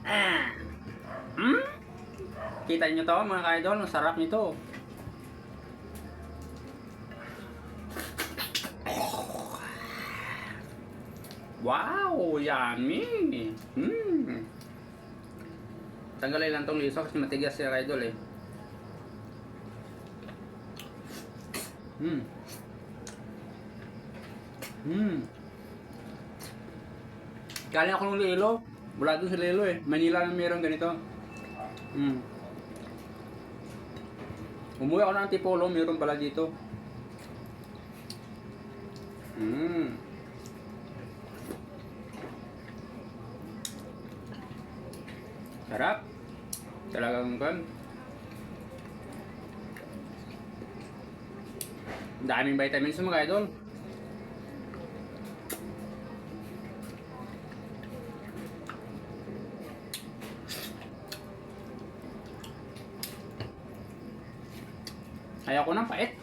Ah. Hmm? Kita nyo to mga ka-idol, ang sarap nito. Wow, yummy. Tanggalin lang tong liso kasi matigas siya ka-idol eh. Galing ako ng Lilo. Wala doon sa Lilo eh. Manila lang meron ganito. Umuwi ako ng Antipolo, meron pala dito. Sarap. Talagang kan. Daming vitamins mga idol. Ayaw ko ng pait.